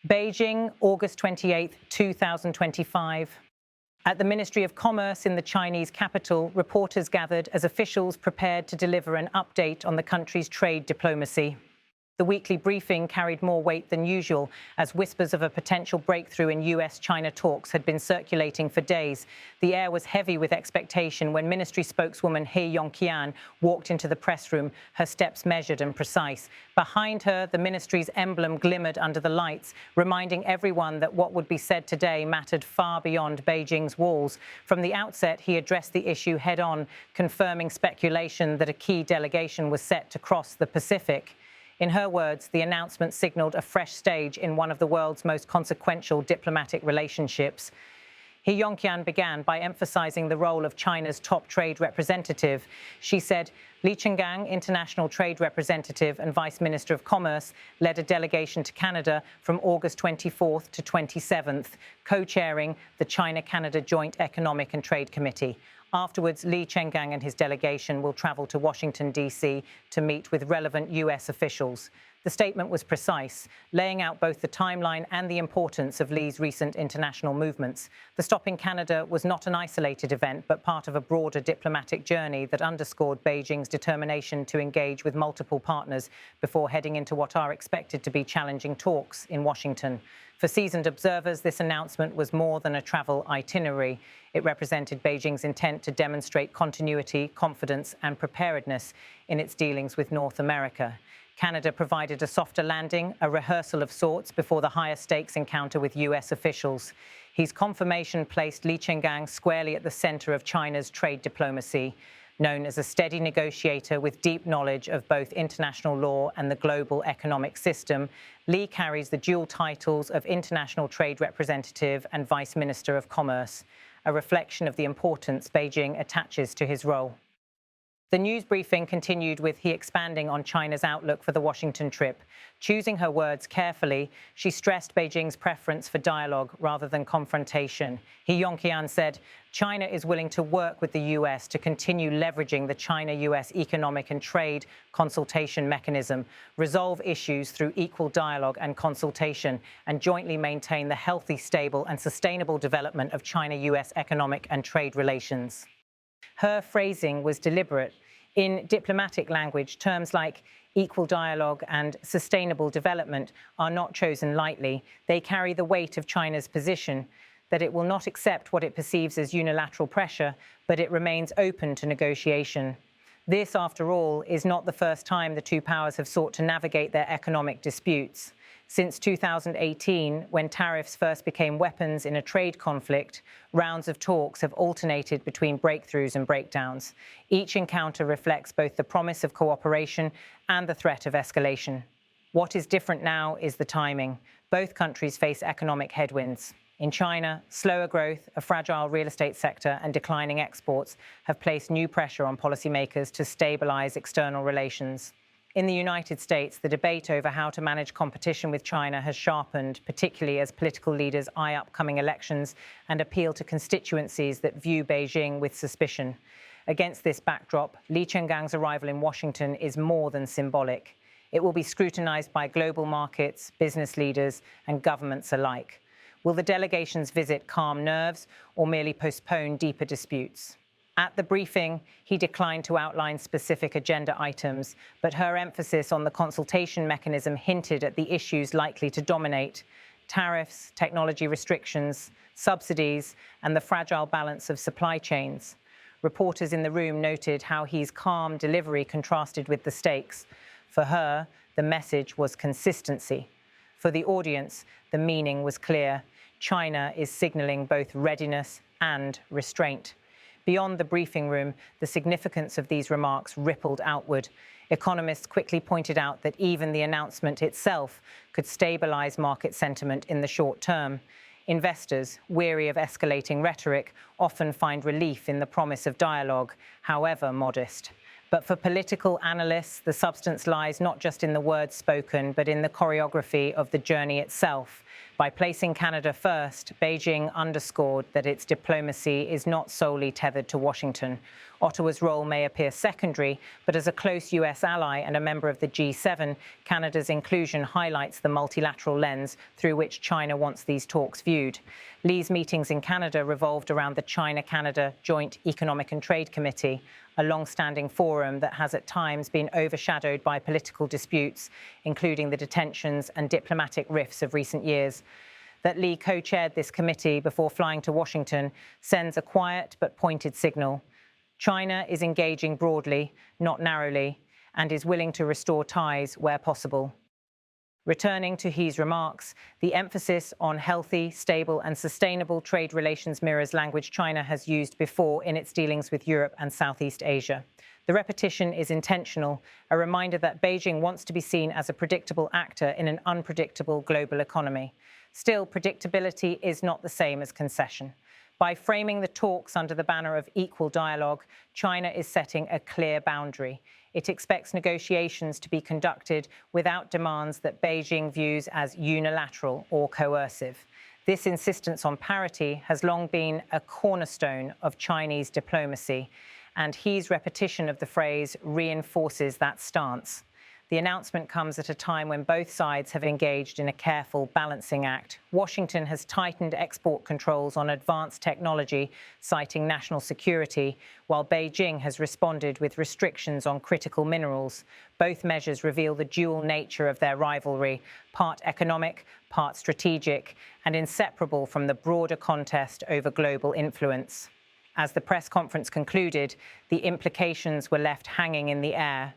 Beijing, August 28, 2025. At the Ministry of Commerce in the Chinese capital, reporters gathered as officials prepared to deliver an update on the country's trade diplomacy. The weekly briefing carried more weight than usual, as whispers of a potential breakthrough in US-China talks had been circulating for days. The air was heavy with expectation when Ministry spokeswoman He Yongqian walked into the press room, her steps measured and precise. Behind her, the ministry's emblem glimmered under the lights, reminding everyone that what would be said today mattered far beyond Beijing's walls. From the outset, he addressed the issue head-on, confirming speculation that a key delegation was set to cross the Pacific. In her words, the announcement signaled a fresh stage in one of the world's most consequential diplomatic relationships. He Yongqian began by emphasizing the role of China's top trade representative. She said, Li Chenggang, International Trade Representative and Vice Minister of Commerce, led a delegation to Canada from August 24th to 27th, co-chairing the China-Canada Joint Economic and Trade Committee. Afterwards, Li Chenggang and his delegation will travel to Washington, D.C. to meet with relevant U.S. officials. The statement was precise, laying out both the timeline and the importance of Li's recent international movements. The stop in Canada was not an isolated event, but part of a broader diplomatic journey that underscored Beijing's determination to engage with multiple partners before heading into what are expected to be challenging talks in Washington. For seasoned observers, this announcement was more than a travel itinerary. It represented Beijing's intent to demonstrate continuity, confidence, and preparedness in its dealings with North America. Canada provided a softer landing, a rehearsal of sorts before the higher stakes encounter with US officials. His confirmation placed Li Chenggang squarely at the center of China's trade diplomacy. Known as a steady negotiator with deep knowledge of both international law and the global economic system, Li carries the dual titles of International Trade Representative and Vice Minister of Commerce, a reflection of the importance Beijing attaches to his role. The news briefing continued with He expanding on China's outlook for the Washington trip. Choosing her words carefully, she stressed Beijing's preference for dialogue rather than confrontation. He Yongqian said, China is willing to work with the US to continue leveraging the China-US economic and trade consultation mechanism, resolve issues through equal dialogue and consultation, and jointly maintain the healthy, stable, and sustainable development of China-US economic and trade relations. Her phrasing was deliberate. In diplomatic language, terms like equal dialogue and sustainable development are not chosen lightly. They carry the weight of China's position that it will not accept what it perceives as unilateral pressure, but it remains open to negotiation. This, after all, is not the first time the two powers have sought to navigate their economic disputes. Since 2018, when tariffs first became weapons in a trade conflict, rounds of talks have alternated between breakthroughs and breakdowns. Each encounter reflects both the promise of cooperation and the threat of escalation. What is different now is the timing. Both countries face economic headwinds. In China, slower growth, a fragile real estate sector, and declining exports have placed new pressure on policymakers to stabilize external relations. In the United States, the debate over how to manage competition with China has sharpened, particularly as political leaders eye upcoming elections and appeal to constituencies that view Beijing with suspicion. Against this backdrop, Li Chenggang's arrival in Washington is more than symbolic. It will be scrutinized by global markets, business leaders, and governments alike. Will the delegation's visit calm nerves or merely postpone deeper disputes? At the briefing, he declined to outline specific agenda items, but her emphasis on the consultation mechanism hinted at the issues likely to dominate: tariffs, technology restrictions, subsidies, and the fragile balance of supply chains. Reporters in the room noted how his calm delivery contrasted with the stakes. For her, the message was consistency. For the audience, the meaning was clear. China is signaling both readiness and restraint. Beyond the briefing room, the significance of these remarks rippled outward. Economists quickly pointed out that even the announcement itself could stabilize market sentiment in the short term. Investors, weary of escalating rhetoric, often find relief in the promise of dialogue, however modest. But for political analysts, the substance lies not just in the words spoken, but in the choreography of the journey itself. By placing Canada first, Beijing underscored that its diplomacy is not solely tethered to Washington. Ottawa's role may appear secondary, but as a close US ally and a member of the G7, Canada's inclusion highlights the multilateral lens through which China wants these talks viewed. Lee's meetings in Canada revolved around the China-Canada Joint Economic and Trade Committee, a long-standing forum that has at times been overshadowed by political disputes, including the detentions and diplomatic rifts of recent years. That Lee co-chaired this committee before flying to Washington sends a quiet but pointed signal. China is engaging broadly, not narrowly, and is willing to restore ties where possible. Returning to He's remarks, the emphasis on healthy, stable and sustainable trade relations mirrors language China has used before in its dealings with Europe and Southeast Asia. The repetition is intentional, a reminder that Beijing wants to be seen as a predictable actor in an unpredictable global economy. Still, predictability is not the same as concession. By framing the talks under the banner of equal dialogue, China is setting a clear boundary. It expects negotiations to be conducted without demands that Beijing views as unilateral or coercive. This insistence on parity has long been a cornerstone of Chinese diplomacy, and He's repetition of the phrase reinforces that stance. The announcement comes at a time when both sides have engaged in a careful balancing act. Washington has tightened export controls on advanced technology, citing national security, while Beijing has responded with restrictions on critical minerals. Both measures reveal the dual nature of their rivalry, part economic, part strategic, and inseparable from the broader contest over global influence. As the press conference concluded, the implications were left hanging in the air.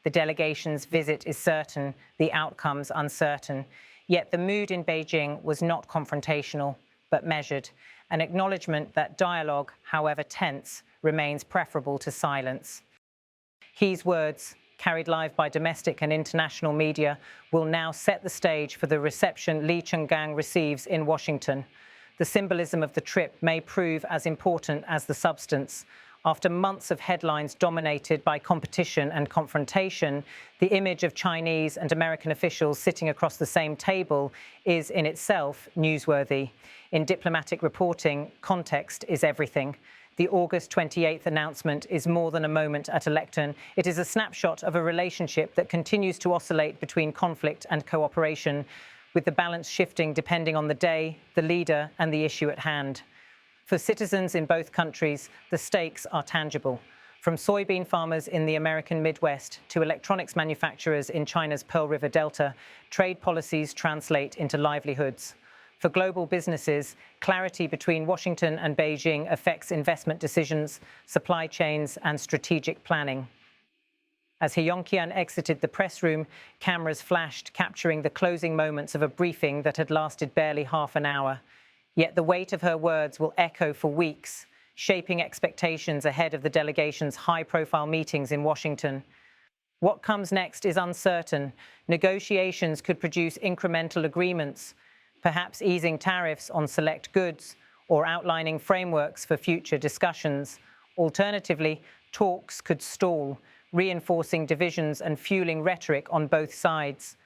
The delegation's visit is certain, the outcomes uncertain. Yet the mood in Beijing was not confrontational, but measured, an acknowledgement that dialogue, however tense, remains preferable to silence. He's words, carried live by domestic and international media, will now set the stage for the reception Li Chenggang receives in Washington. The symbolism of the trip may prove as important as the substance. After months of headlines dominated by competition and confrontation, the image of Chinese and American officials sitting across the same table is in itself newsworthy. In diplomatic reporting, context is everything. The August 28th announcement is more than a moment at a lectern. It is a snapshot of a relationship that continues to oscillate between conflict and cooperation, with the balance shifting depending on the day, the leader, and the issue at hand. For citizens in both countries, the stakes are tangible. From soybean farmers in the American Midwest to electronics manufacturers in China's Pearl River Delta, trade policies translate into livelihoods. For global businesses, clarity between Washington and Beijing affects investment decisions, supply chains, and strategic planning. As He Yongqian exited the press room, cameras flashed, capturing the closing moments of a briefing that had lasted barely half an hour. Yet the weight of her words will echo for weeks, shaping expectations ahead of the delegation's high-profile meetings in Washington. What comes next is uncertain. Negotiations could produce incremental agreements, perhaps easing tariffs on select goods or outlining frameworks for future discussions. Alternatively, talks could stall, reinforcing divisions and fueling rhetoric on both sides.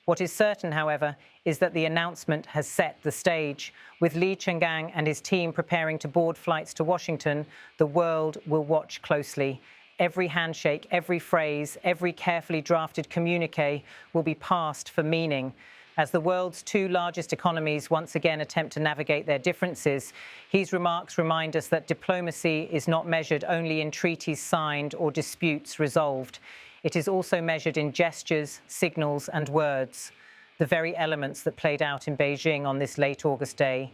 What is certain, however, is that the announcement has set the stage. With Li Chenggang and his team preparing to board flights to Washington, the world will watch closely. Every handshake, every phrase, every carefully drafted communique will be passed for meaning. As the world's two largest economies once again attempt to navigate their differences, his remarks remind us that diplomacy is not measured only in treaties signed or disputes resolved. It is also measured in gestures, signals, and words, the very elements that played out in Beijing on this late August day.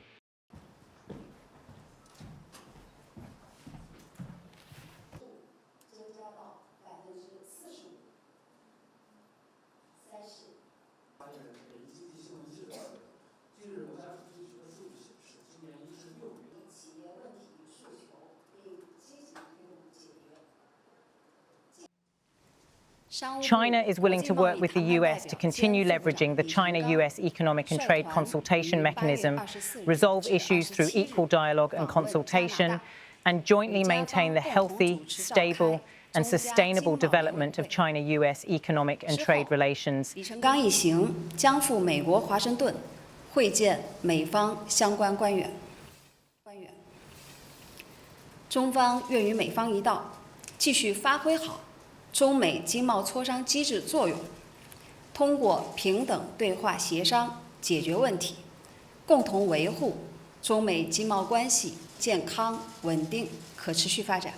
China is willing to work with the US to continue leveraging the China-US Economic and Trade Consultation Mechanism, resolve issues through equal dialogue and consultation, and jointly maintain the healthy, stable, and sustainable development of China-US economic and trade relations. 会见美方相关官员。中方愿与美方一道，继续发挥好中美经贸磋商机制作用，通过平等对话协商解决问题，共同维护中美经贸关系健康、稳定、可持续发展。